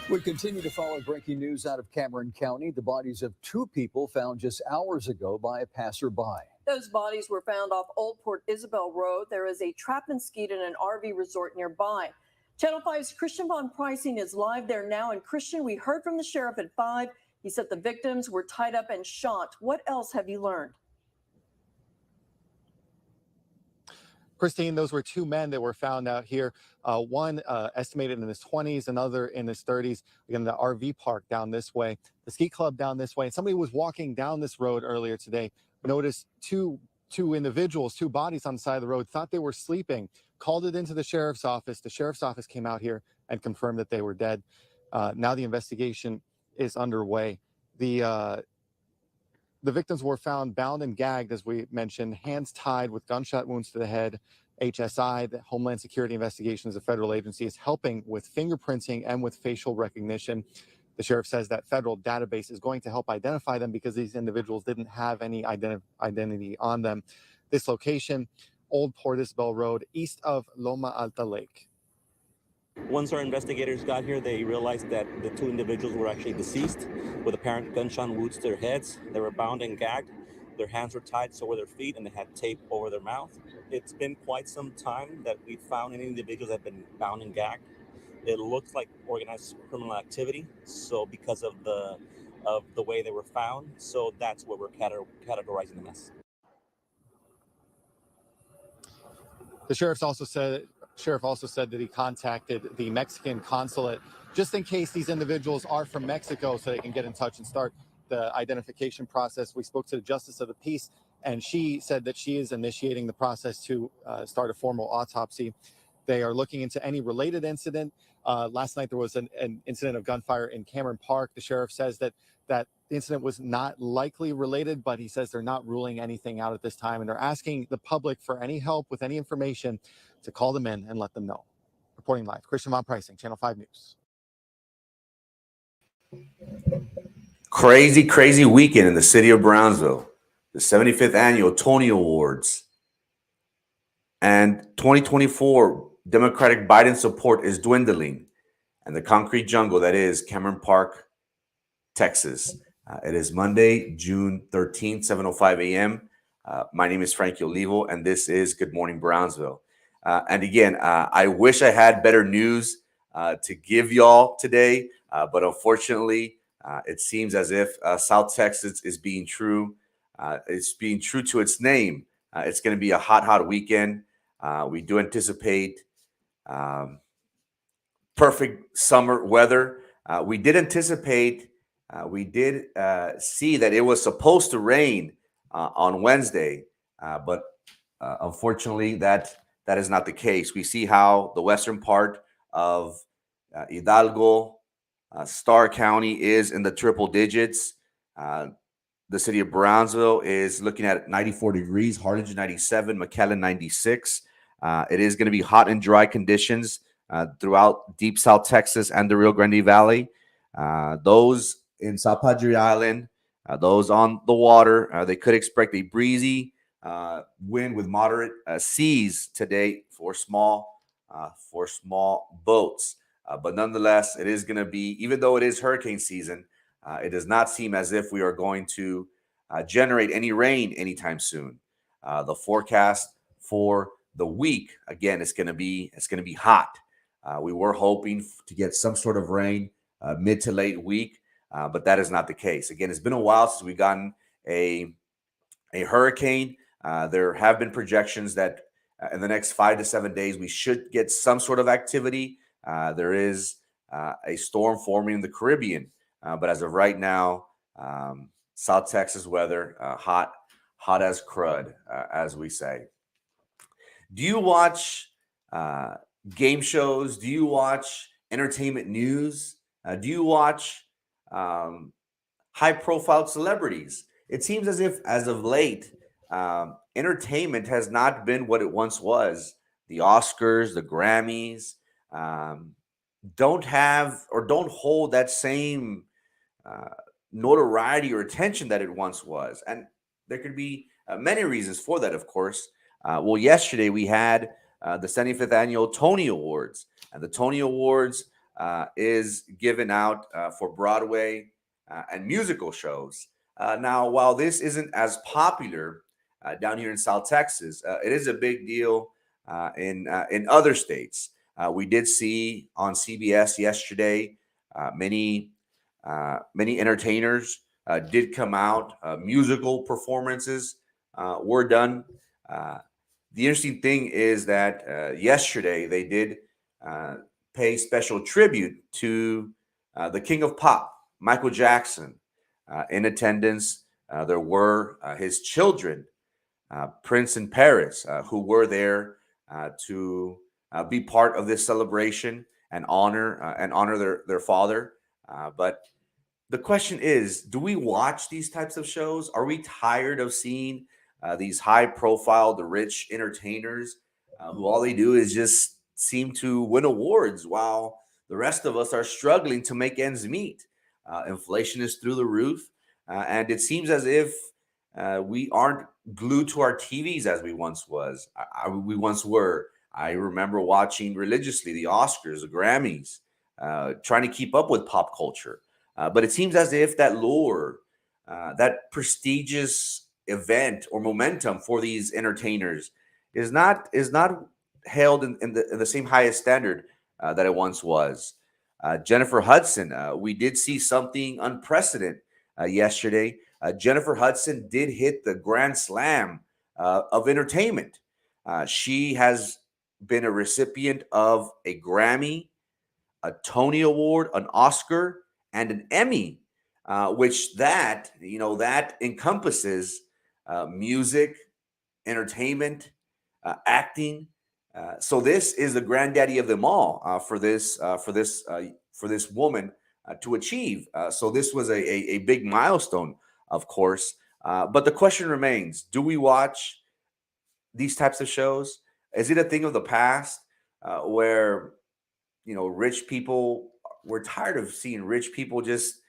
We continue to follow breaking news out of Cameron County. The bodies of two people found just hours ago by a passerby. Those bodies were found off Old Port Isabel Road. There is a trap and skeet in an RV resort nearby. Channel 5's Christian Von Pricing is live there now. And Christian, we heard from the sheriff at 5. He said the victims were tied up and shot. What else have you learned? Christine, those were two men that were found out here. One estimated in his 20s, another in his 30s. Again, the RV park down this way, the ski club down this way. And somebody was walking down this road earlier today, noticed two individuals, two bodies on the side of the road, thought they were sleeping, called it into the sheriff's office. The sheriff's office came out here and confirmed that they were dead. Now the investigation is underway. The victims were found bound and gagged, as we mentioned, hands tied with gunshot wounds to the head. HSI, the Homeland Security Investigations, a federal agency, is helping with fingerprinting and with facial recognition. The sheriff says that federal database is going to help identify them because these individuals didn't have any identity on them. This location, Old Port Isabel Road, east of Loma Alta Lake. Once our investigators got here, they realized that the two individuals were actually deceased with apparent gunshot wounds to their heads. They were bound and gagged. Their hands were tied, so were their feet, and they had tape over their mouth. It's been quite some time that we found any individuals that have been bound and gagged. It looks like organized criminal activity, so because of the way they were found, so that's where we're categorizing them as. The sheriff also said that he contacted the Mexican consulate just in case these individuals are from Mexico so they can get in touch and start the identification process. We spoke to the Justice of the Peace, and she said that she is initiating the process to start a formal autopsy. They are looking into any related incident. Last night there was an incident of gunfire in Cameron Park. The sheriff says that the incident was not likely related, but he says they're not ruling anything out at this time, and they're asking the public for any help with any information to call them in and let them know. Reporting live, Christian Von Pricing, Channel 5 News. Crazy weekend in the city of Brownsville. The 75th annual Tony Awards and 2024 Democratic Biden support is dwindling, and the concrete jungle that is Cameron Park, Texas. It is Monday, June 13th, 7:05 a.m. My name is Frankie Olivo, and this is Good Morning Brownsville. And again, I wish I had better news to give y'all today, but unfortunately, it seems as if South Texas is being true. It's being true to its name. It's going to be a hot weekend. We do anticipate perfect summer weather. We did anticipate, we did see that it was supposed to rain on Wednesday, but unfortunately, that is not the case. We see how the western part of Hidalgo, Starr County is in the triple digits. The city of Brownsville is looking at 94 degrees, Harlingen 97, McAllen 96. It is going to be hot and dry conditions throughout deep South Texas and the Rio Grande Valley. Those in South Padre Island, those on the water, they could expect a breezy wind with moderate seas today for small boats. But nonetheless, it is going to be, even though it is hurricane season, it does not seem as if we are going to generate any rain anytime soon. The forecast for the week, again, it's going to be hot. We were hoping to get some sort of rain mid to late week, but that is not the case. Again, it's been a while since we've gotten a hurricane. There have been projections that in the next 5 to 7 days, we should get some sort of activity. There is a storm forming in the Caribbean, but as of right now, South Texas weather, hot as crud, as we say. Do you watch game shows? Do you watch entertainment news? Do you watch high-profile celebrities? It seems as if, as of late, entertainment has not been what it once was. The Oscars, the Grammys, don't have or don't hold that same notoriety or attention that it once was. And there could be many reasons for that, of course. Well, yesterday we had the 75th annual Tony Awards. And the Tony Awards is given out for Broadway and musical shows. Now, while this isn't as popular down here in South Texas, it is a big deal in other states. We did see on CBS yesterday many entertainers did come out. Musical performances were done. The interesting thing is that yesterday they did pay special tribute to the King of Pop, Michael Jackson. In attendance, there were his children, Prince and Paris, who were there to be part of this celebration and honor their father. But the question is, do we watch these types of shows? Are we tired of seeing these high-profile, the rich entertainers who all they do is just seem to win awards while the rest of us are struggling to make ends meet? Inflation is through the roof, and it seems as if we aren't glued to our TVs as we once were. I remember watching religiously the Oscars, the Grammys, trying to keep up with pop culture. But it seems as if that lure, that prestigious event or momentum for these entertainers is not held in the same highest standard that it once was. Jennifer Hudson, we did see something unprecedented yesterday. Jennifer Hudson did hit the Grand Slam of entertainment. She has been a recipient of a Grammy, a Tony Award, an Oscar, and an Emmy, which that encompasses music, entertainment, acting. So this is the granddaddy of them all for this woman to achieve. So this was a big milestone, of course. But the question remains: do we watch these types of shows? Is it a thing of the past where rich people? We're tired of seeing rich people just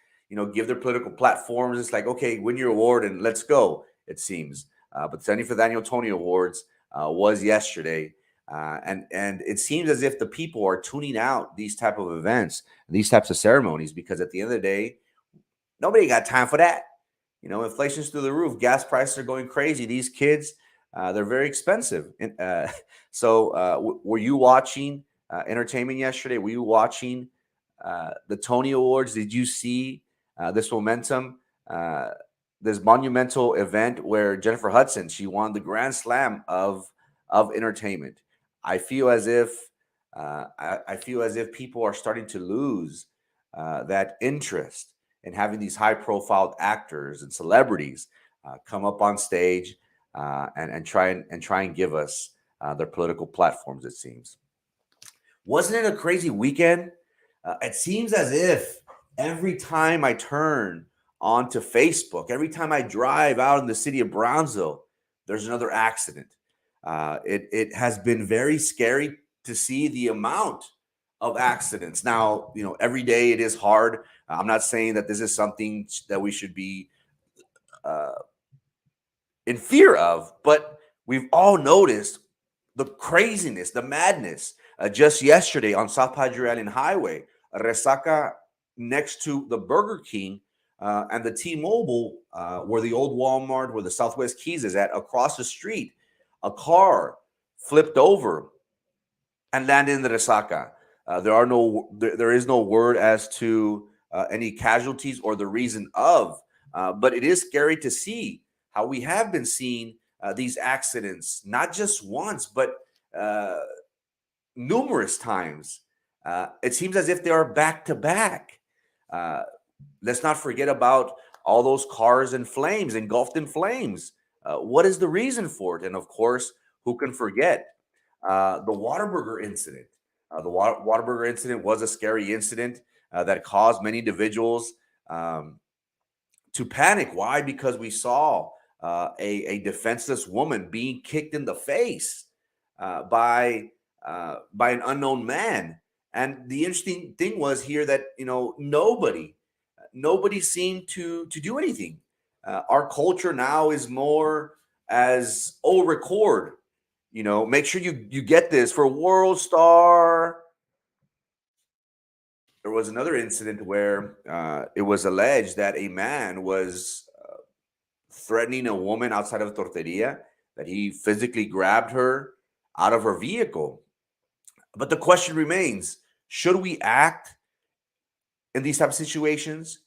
give their political platforms. It's like, okay, win your award and let's go. It seems, but the 75th annual Tony Awards was yesterday. And it seems as if the people are tuning out these type of events, these types of ceremonies, because at the end of the day, nobody got time for that. Inflation's through the roof. Gas prices are going crazy. These kids, they're very expensive. So were you watching entertainment yesterday? Were you watching the Tony Awards? Did you see this momentum, this monumental event where Jennifer Hudson, she won the Grand Slam of entertainment? I feel as if people are starting to lose that interest in having these high-profile actors and celebrities come up on stage and try and give us their political platforms. It seems. Wasn't it a crazy weekend? It seems as if every time I turn onto Facebook, every time I drive out in the city of Brownsville, there's another accident. It has been very scary to see the amount of accidents. Now, every day it is hard. I'm not saying that this is something that we should be in fear of, but we've all noticed the craziness, the madness. Just yesterday on South Padre Island Highway, Resaca next to the Burger King and the T-Mobile, where the old Walmart, where the Southwest Keys is at, across the street, a car flipped over and landed in the Resaca. There is no word as to any casualties or the reason of, but it is scary to see how we have been seeing these accidents, not just once, but numerous times. It seems as if they are back to back. Let's not forget about all those cars in flames, engulfed in flames. What is the reason for it? And of course, who can forget the Whataburger incident? The Whataburger incident was a scary incident that caused many individuals to panic. Why? Because we saw a defenseless woman being kicked in the face by an unknown man. And the interesting thing was here that nobody seemed to do anything. Our culture now is more as record. Make sure you get this for World Star there was another incident where it was alleged that a man was threatening a woman outside of a torteria, that he physically grabbed her out of her vehicle. But the question remains, should we act in these type of situations?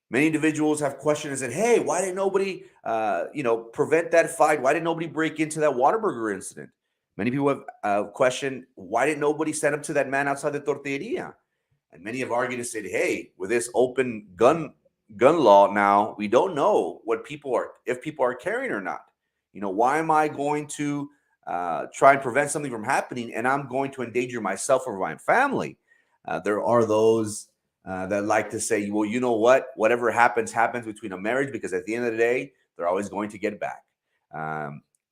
Many individuals have questioned and said, hey, why didn't nobody, prevent that fight? Why didn't nobody break into that Whataburger incident? Many people have questioned, why didn't nobody stand up to that man outside the tortilleria? And many have argued and said, hey, with this open gun law now, we don't know if people are carrying or not. Why am I going to try and prevent something from happening, and I'm going to endanger myself or my family? There are those that like to say, well, you know what? Whatever happens between a marriage, because at the end of the day, they're always going to get back.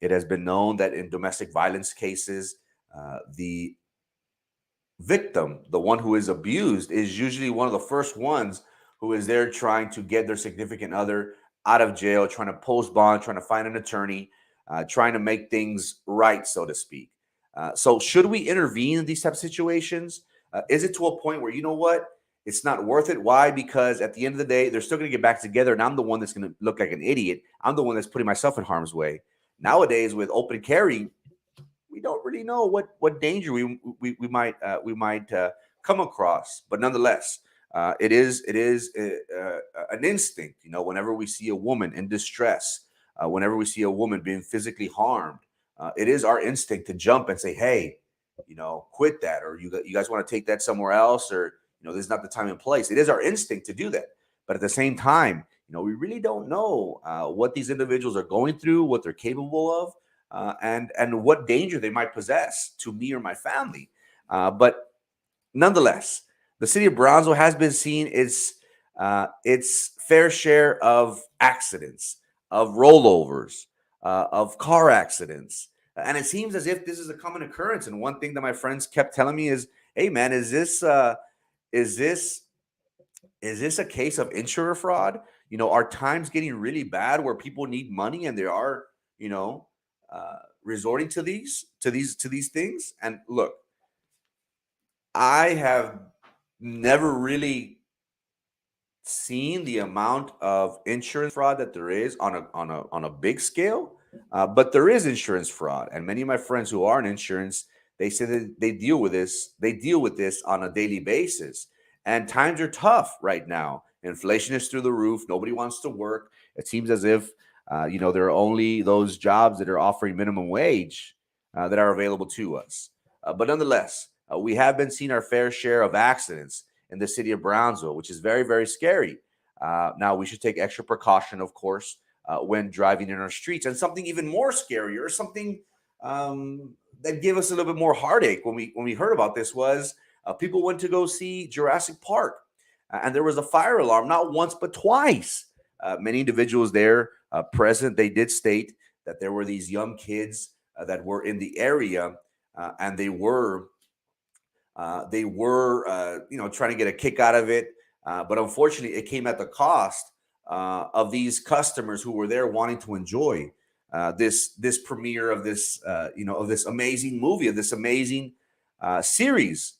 It has been known that in domestic violence cases, the victim, the one who is abused, is usually one of the first ones who is there trying to get their significant other out of jail, trying to post bond, trying to find an attorney, trying to make things right, so to speak. So should we intervene in these type of situations? Is it to a point where, you know what, it's not worth it? Why? Because at the end of the day, they're still going to get back together, and I'm the one that's going to look like an idiot. I'm the one that's putting myself in harm's way. Nowadays, with open carry, we don't really know what danger we might come across. But nonetheless, it is an instinct. Whenever we see a woman in distress, whenever we see a woman being physically harmed, it is our instinct to jump and say, hey, quit that, or you guys want to take that somewhere else, or this is not the time and place. It is our instinct to do that. But at the same time, we really don't know what these individuals are going through, what they're capable of. And what danger they might possess to me or my family. But nonetheless, the city of Brownsville has been seeing its fair share of accidents, of rollovers, of car accidents. And it seems as if this is a common occurrence. And one thing that my friends kept telling me is, hey, man, is this a case of insurer fraud? Are times getting really bad where people need money and they are, resorting to these things? And look, I have never really seen the amount of insurance fraud that there is on a big scale, but there is insurance fraud, and many of my friends who are in insurance, they say that they deal with this on a daily basis. And times are tough right now. Inflation is through the roof. Nobody wants to work. It seems as if there are only those jobs that are offering minimum wage that are available to us. But nonetheless, we have been seeing our fair share of accidents in the city of Brownsville, which is very, very scary. Now, we should take extra precaution, of course, when driving in our streets. And something even more scarier, something that gave us a little bit more heartache when we heard about this was people went to go see Jurassic Park. And there was a fire alarm, not once, but twice. Many individuals there present, they did state that there were these young kids that were in the area, and they were trying to get a kick out of it. But unfortunately, it came at the cost of these customers who were there wanting to enjoy this premiere of this of this amazing movie, of this amazing series.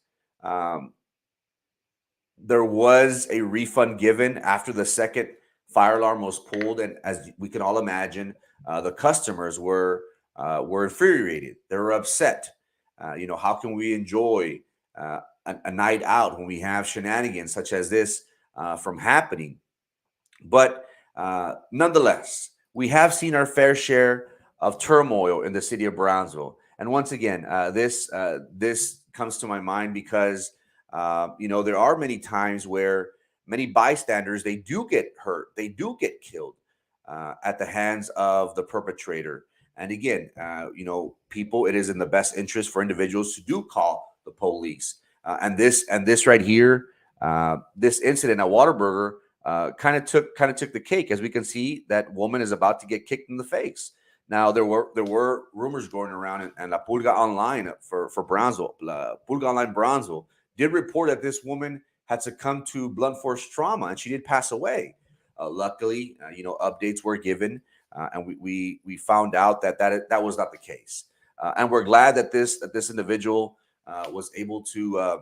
There was a refund given after the second fire alarm was pulled, and as we can all imagine, the customers were infuriated. They were upset. How can we enjoy a night out when we have shenanigans such as this from happening? But nonetheless, we have seen our fair share of turmoil in the city of Brownsville. And once again, this comes to my mind because there are many times where many bystanders, they do get hurt, they do get killed at the hands of the perpetrator. And again, people, it is in the best interest for individuals to do call the police. And this right here, this incident at Whataburger kind of took the cake. As we can see, that woman is about to get kicked in the face. Now, there were rumors going around, and La Pulga Online for Brownsville, La Pulga Online Brownsville, did report that this woman had succumbed to blunt force trauma, and she did pass away. Luckily, updates were given, and we found out that was not the case. And we're glad that this individual was able to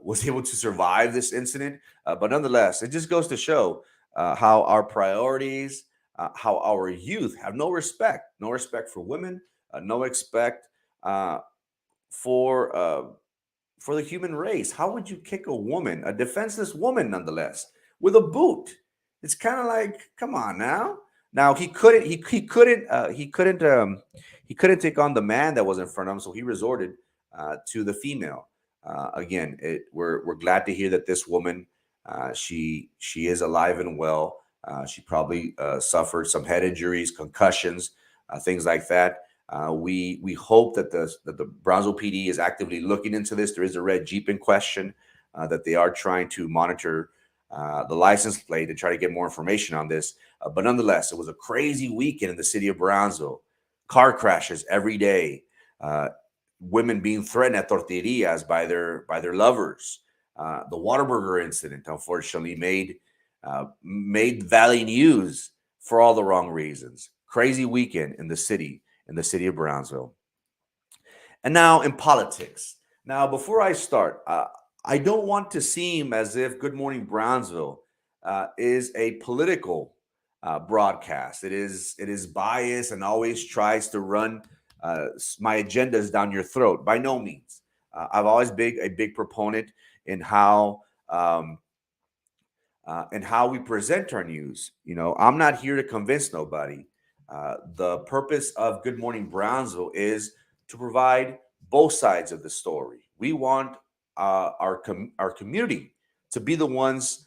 was able to survive this incident. But nonetheless, it just goes to show how our priorities, how our youth have no respect for women, no respect for for the human race. How would you kick a woman, a defenseless woman, nonetheless, with a boot? It's kind of like, come on now. Now he couldn't he couldn't take on the man that was in front of him, so he resorted to the female. Again, we're glad to hear that this woman, she is alive and well. She probably suffered some head injuries, concussions, things like that. We hope that the Brownsville PD is actively looking into this. There is a red Jeep in question that they are trying to monitor the license plate to try to get more information on this. But nonetheless, it was a crazy weekend in the city of Brownsville. Car crashes every day. Women being threatened at tortillerias by their lovers. The Whataburger incident, unfortunately, made Valley news for all the wrong reasons. Crazy weekend in the city of Brownsville. And now in politics. Now, before I start, I don't want to seem as if Good Morning Brownsville is a political broadcast. It is biased and always tries to run my agendas down your throat. By no means. I've always been a big proponent in how we present our news. You know, I'm not here to convince nobody. The purpose of Good Morning Brownsville is to provide both sides of the story. We want our community to be the ones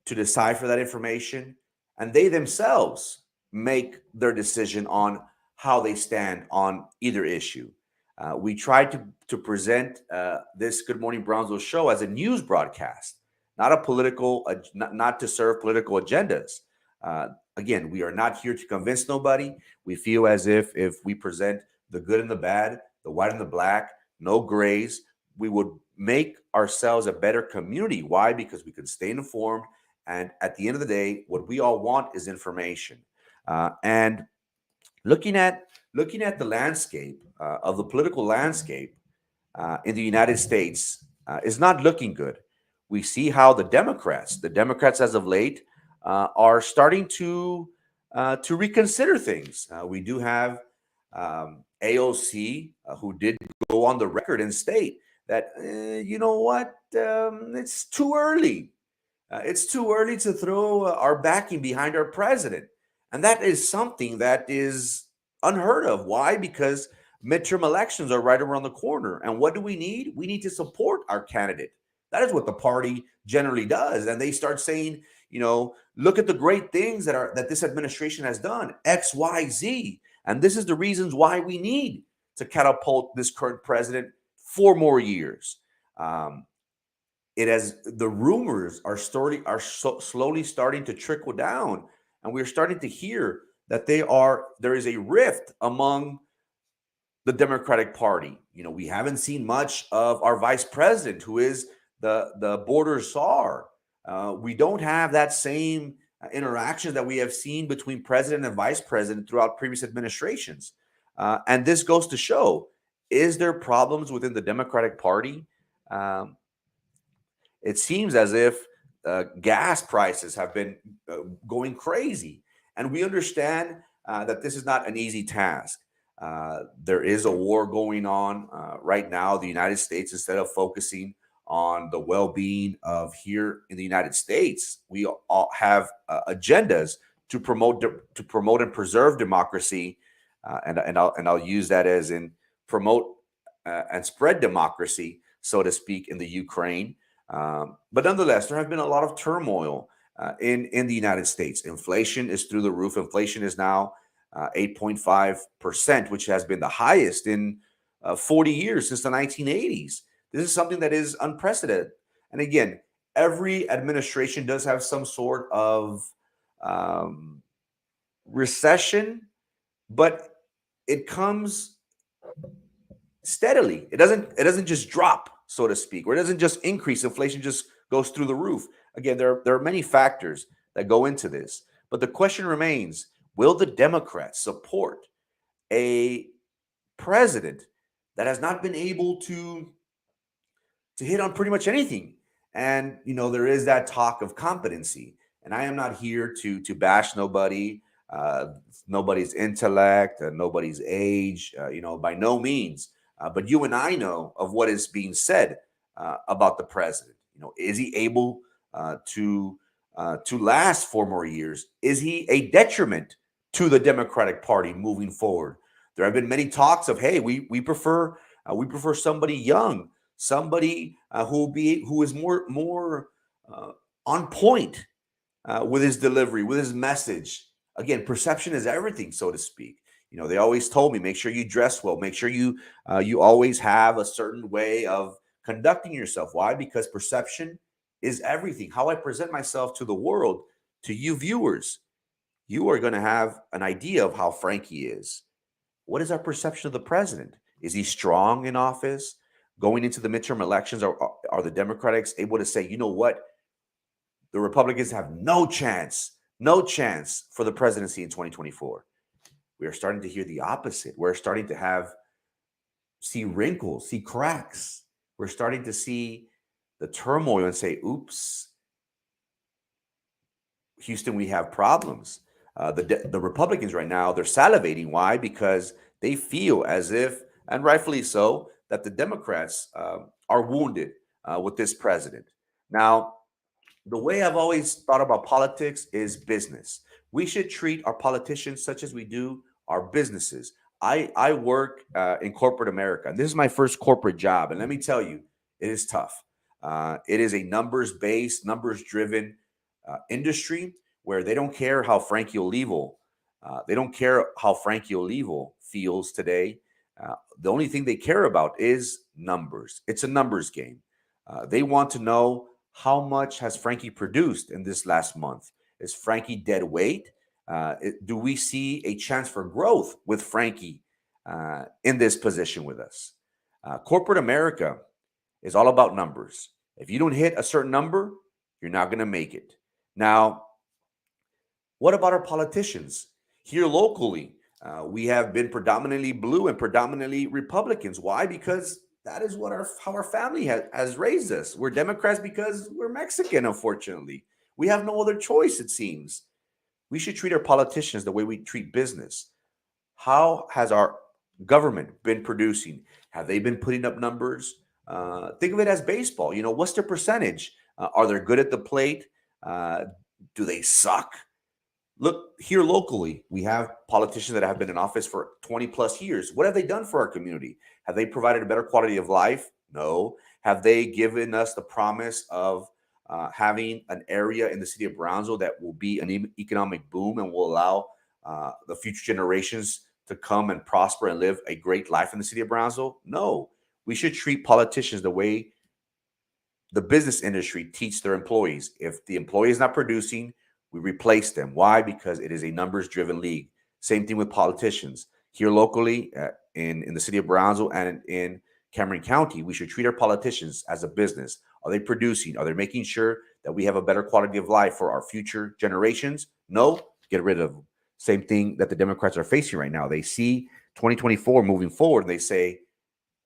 to decipher that information, and they themselves make their decision on how they stand on either issue. We try to present this Good Morning Brownsville show as a news broadcast, not a political, not to serve political agendas. Again, we are not here to convince nobody. We feel as if we present the good and the bad, the white and the black, no grays, we would make ourselves a better community. Why? Because we can stay informed. And at the end of the day, what we all want is information. And looking at the landscape of the political landscape in the United States is not looking good. We see how the Democrats as of late are starting to reconsider things. We do have AOC who did go on the record and state that you know what, it's too early. It's too early to throw our backing behind our president, and that is something that is unheard of. Why? Because midterm elections are right around the corner, and what do we need? We need to support our candidate. That is what the party generally does, and they start saying, you know, look at the great things that this administration has done, X, Y, Z, and this is the reasons why we need to catapult this current president 4 more years. The rumors are slowly starting to trickle down, and we're starting to hear that there is a rift among the Democratic Party. You know, we haven't seen much of our vice president, who is the border czar. We don't have that same interaction that we have seen between president and vice president throughout previous administrations. And this goes to show, is there problems within the Democratic Party? It seems as if gas prices have been going crazy. And we understand that this is not an easy task. There is a war going on right now. The United States, instead of focusing on the well-being of here in the United States, we all have agendas to promote and preserve democracy, and I'll use that as in promote and spread democracy, so to speak, in the Ukraine. But nonetheless, there have been a lot of turmoil in the United States. Inflation is through the roof. Inflation is now 8.5%, which has been the highest in 40 years since the 1980s. This is something that is unprecedented. And again, every administration does have some sort of recession, but it comes steadily. It doesn't just drop, so to speak, or it doesn't just increase. Inflation just goes through the roof. Again, there are many factors that go into this. But the question remains, will the Democrats support a president that has not been able to to hit on pretty much anything. And there is that talk of competency. And I am not here to bash nobody, nobody's intellect, nobody's age, by no means. But you and I know of what is being said about the president. Is he able to last 4 more years? Is he a detriment to the Democratic Party moving forward? There have been many talks of, hey, we prefer somebody young, somebody who is more on point with his delivery, with his message. Again, perception is everything, so to speak. They always told me, make sure you dress well, make sure you always have a certain way of conducting yourself. Why? Because perception is everything. How I present myself to the world, to you viewers, you are going to have an idea of how Frankie is. What is our perception of the president? Is he strong in office? Going into the midterm elections, are the Democrats able to say, you know what? The Republicans have no chance for the presidency in 2024. We are starting to hear the opposite. We're starting to see wrinkles, see cracks. We're starting to see the turmoil and say, oops, Houston, we have problems. The Republicans right now, they're salivating. Why? Because they feel as if, and rightfully so, that the Democrats are wounded with this president. Now, the way I've always thought about politics is business. We should treat our politicians such as we do our businesses. I work in corporate America, and this is my first corporate job. And let me tell you, it is tough. It is a numbers-based, numbers-driven industry where they don't care how Frankie Olivo, feels today. The only thing they care about is numbers. It's a numbers game. They want to know, how much has Frankie produced in this last month? Is Frankie dead weight? Do we see a chance for growth with Frankie in this position with us? Corporate America is all about numbers. If you don't hit a certain number, you're not going to make it. Now, what about our politicians? Here locally, we have been predominantly blue and predominantly Republicans. Why? Because that is how our family has raised us. We're Democrats because we're Mexican, unfortunately. We have no other choice, it seems. We should treat our politicians the way we treat business. How has our government been producing? Have they been putting up numbers? Think of it as baseball. What's their percentage? Are they good at the plate? Do they suck? Look, here locally, we have politicians that have been in office for 20 plus years. What have they done for our community? Have they provided a better quality of life? No. Have they given us the promise of having an area in the city of Brownsville that will be an economic boom and will allow the future generations to come and prosper and live a great life in the city of Brownsville? No. We should treat politicians the way the business industry teach their employees. If the employee is not producing, we replace them. Why? Because it is a numbers-driven league. Same thing with politicians. Here locally, in the city of Brownsville and in Cameron County, we should treat our politicians as a business. Are they producing? Are they making sure that we have a better quality of life for our future generations? No, get rid of them. Same thing that the Democrats are facing right now. They see 2024 moving forward, and they say,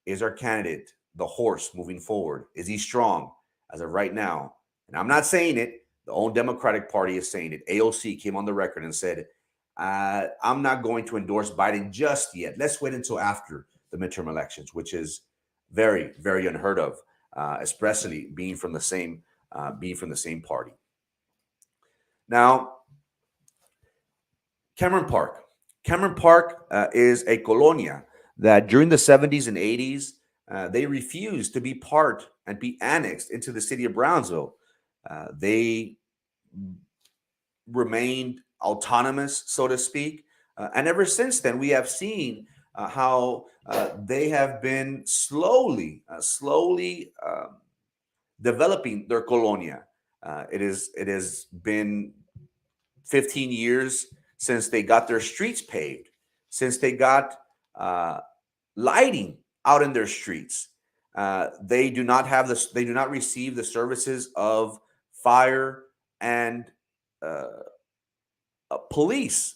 is our candidate the horse moving forward? Is he strong as of right now? And I'm not saying it. The own Democratic Party is saying it. AOC came on the record and said, I'm not going to endorse Biden just yet. Let's wait until after the midterm elections, which is very, very unheard of, especially being from the same party. Now, Cameron Park. Cameron Park is a colonia that during the 70s and 80s, they refused to be part and be annexed into the city of Brownsville. They remained autonomous, so to speak. And ever since then, we have seen how they have been slowly developing their colonia. It has been 15 years since they got their streets paved, since they got lighting out in their streets. They do not have this. They do not receive the services of fire and police.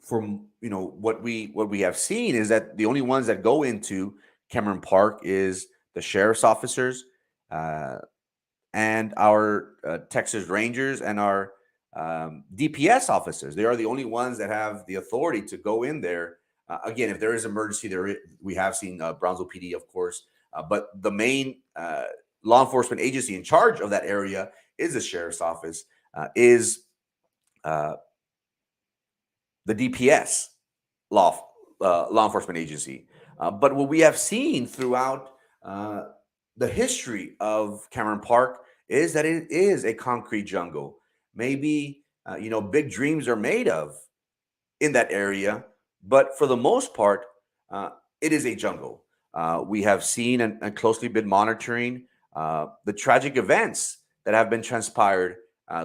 From what we have seen is that the only ones that go into Cameron Park is the sheriff's officers, and our Texas Rangers and our DPS officers. They are the only ones that have the authority to go in there. Again, if there is emergency, we have seen Brownsville PD, of course, but the main law enforcement agency in charge of that area is the sheriff's office, is the DPS law enforcement agency. But what we have seen throughout the history of Cameron Park is that it is a concrete jungle. Maybe big dreams are made of in that area, but for the most part, it is a jungle. We have seen and closely been monitoring the tragic events that have been transpired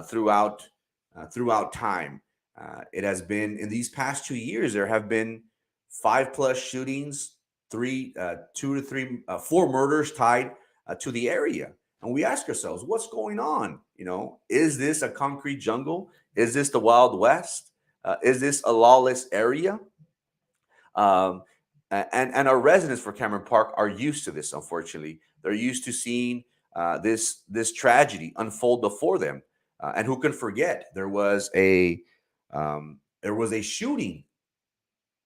throughout time. It has been, in these past 2 years, there have been 5+ shootings, 2 to 3, 4 murders tied to the area. And we ask ourselves, what's going on? Is this a concrete jungle? Is this the Wild West? Is this a lawless area? And our residents for Cameron Park are used to this, unfortunately. They're used to seeing this tragedy unfold before them. And who can forget? There was a shooting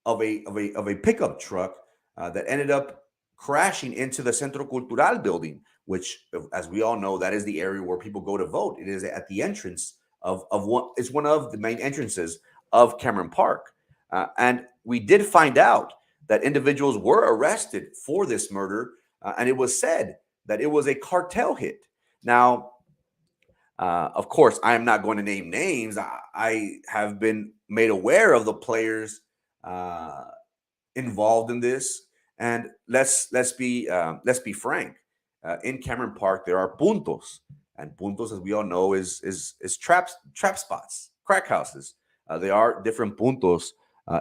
of a pickup truck that ended up crashing into the Centro Cultural building, which, as we all know, that is the area where people go to vote. It is at the entrance of it's one of the main entrances of Cameron Park. And we did find out that individuals were arrested for this murder, and it was said that it was a cartel hit. Now, of course, I am not going to name names. I have been made aware of the players involved in this, and let's be frank. In Cameron Park, there are puntos, and puntos, as we all know, is trap spots, crack houses. There are different puntos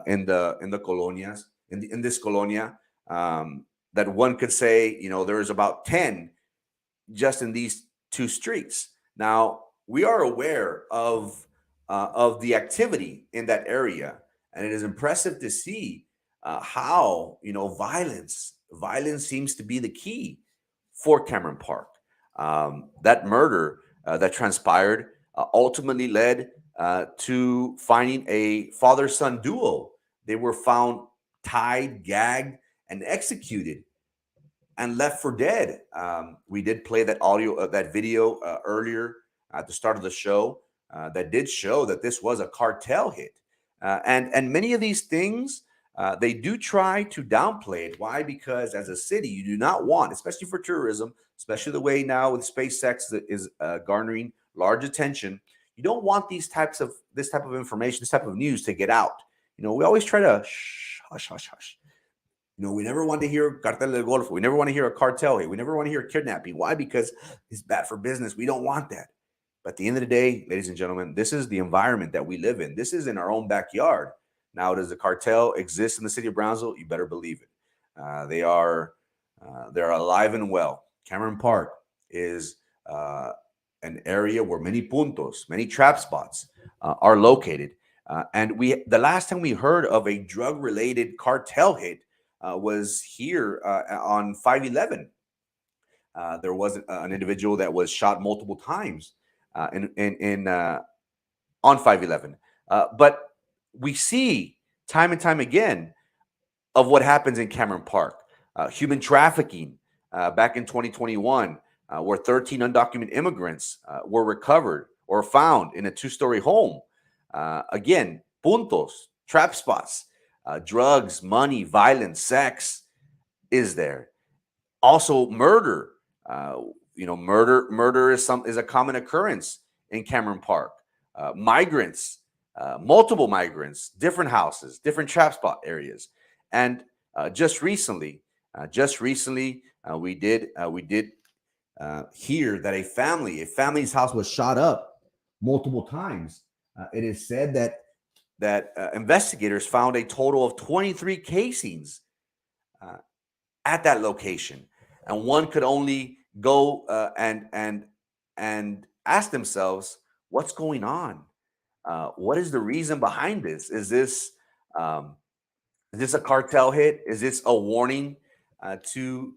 in the colonias, in this colonia, that one could say, there is about 10 just in these 2 streets. Now, we are aware of the activity in that area, and it is impressive to see how violence seems to be the key for Cameron Park. That murder that transpired ultimately led to finding a father-son duo. They were found tied, gagged, and executed, and left for dead. We did play that video earlier at the start of the show that did show that this was a cartel hit. And many of these things, they do try to downplay it. Why? Because as a city, you do not want, especially for tourism, especially the way now with SpaceX that is garnering large attention, you don't want this type of information, this type of news to get out. We always try to hush, hush, hush. We never want to hear Cartel del Golfo. We never want to hear a cartel hit. We never want to hear kidnapping. Why? Because it's bad for business. We don't want that. But at the end of the day, ladies and gentlemen, this is the environment that we live in. This is in our own backyard. Now, does the cartel exist in the city of Brownsville? You better believe it. They're alive and well. Cameron Park is an area where many puntos, many trap spots are located. And the last time we heard of a drug-related cartel hit was here on 5/11. There was an individual that was shot multiple times on 5/11. But we see time and time again of what happens in Cameron Park. Human trafficking back in 2021, where 13 undocumented immigrants were recovered or found in a 2-story home. Again, puntos, trap spots, drugs, money, violence, sex is there. Also, murder. Murder is a common occurrence in Cameron Park. Migrants, multiple migrants, different houses, different trap spot areas. And just recently, we did hear that a family's house was shot up multiple times. It is said that investigators found a total of 23 casings at that location, and one could only go and ask themselves, what's going on? What is the reason behind this? Is this a cartel hit? Is this a warning to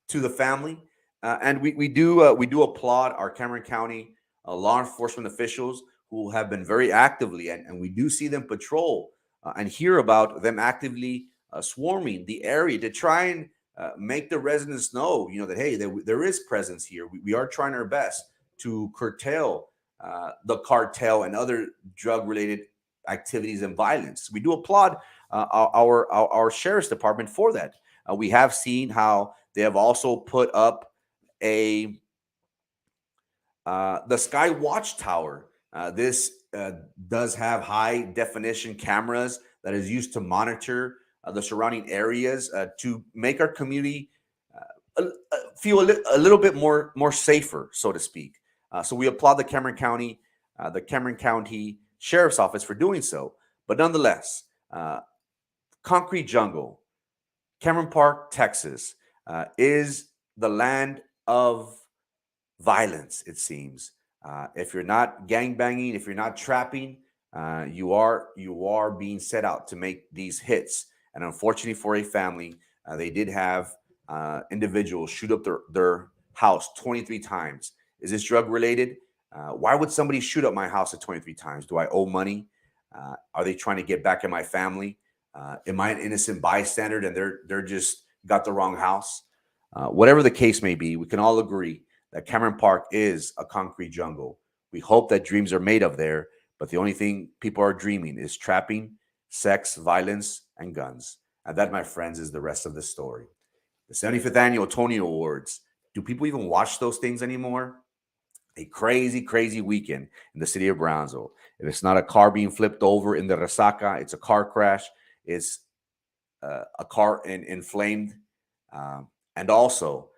to the family. And we do applaud our Cameron County law enforcement officials who have been very actively, and we do see them patrol and hear about them actively swarming the area to try and make the residents know, that, hey, there is presence here. We are trying our best to curtail the cartel and other drug-related activities and violence. We do applaud our sheriff's department for that. We have seen how they have also put up the Sky Watchtower. This does have high definition cameras that is used to monitor the surrounding areas to make our community feel a little bit more safer, so to speak. So we applaud the Cameron County Sheriff's Office for doing so. But nonetheless, Concrete Jungle, Cameron Park, Texas, is the land of violence, it seems. If you're not gangbanging, if you're not trapping, you are being set out to make these hits. And unfortunately for a family, they did have individuals shoot up their house 23 times. Is this drug related? Why would somebody shoot up my house at 23 times? Do I owe money? Are they trying to get back at my family? Am I an innocent bystander and they're just got the wrong house? Whatever the case may be, we can all agree that Cameron Park is a concrete jungle. We hope that dreams are made of there, but the only thing people are dreaming is trapping, sex, violence, and guns. And that, my friends, is the rest of the story. The 75th Annual Tony Awards. Do people even watch those things anymore? A crazy, crazy weekend in the city of Brownsville. If it's not a car being flipped over in the Resaca, it's a car crash. It's a car inflamed. And also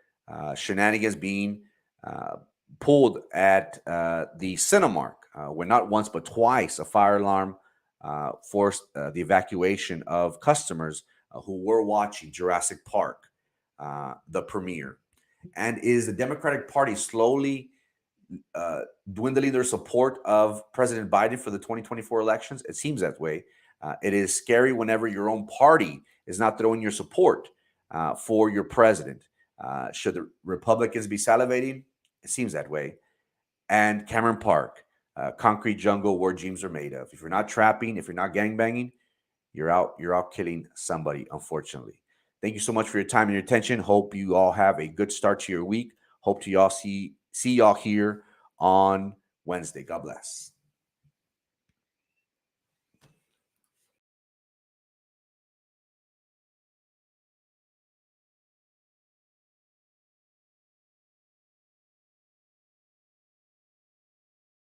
shenanigans being pulled at the Cinemark, where not once but twice a fire alarm forced the evacuation of customers who were watching Jurassic Park, the premiere. And is the Democratic Party slowly dwindling their support of President Biden for the 2024 elections? It seems that way. It is scary whenever your own party is not throwing your support for your president. Should the Republicans be salivating? It seems that way. And Cameron Park, concrete jungle where dreams are made of. If you're not trapping, if you're not gangbanging, you're out killing somebody, unfortunately. Thank you so much for your time and your attention. Hope you all have a good start to your week. Hope to y'all see y'all here on Wednesday. God bless.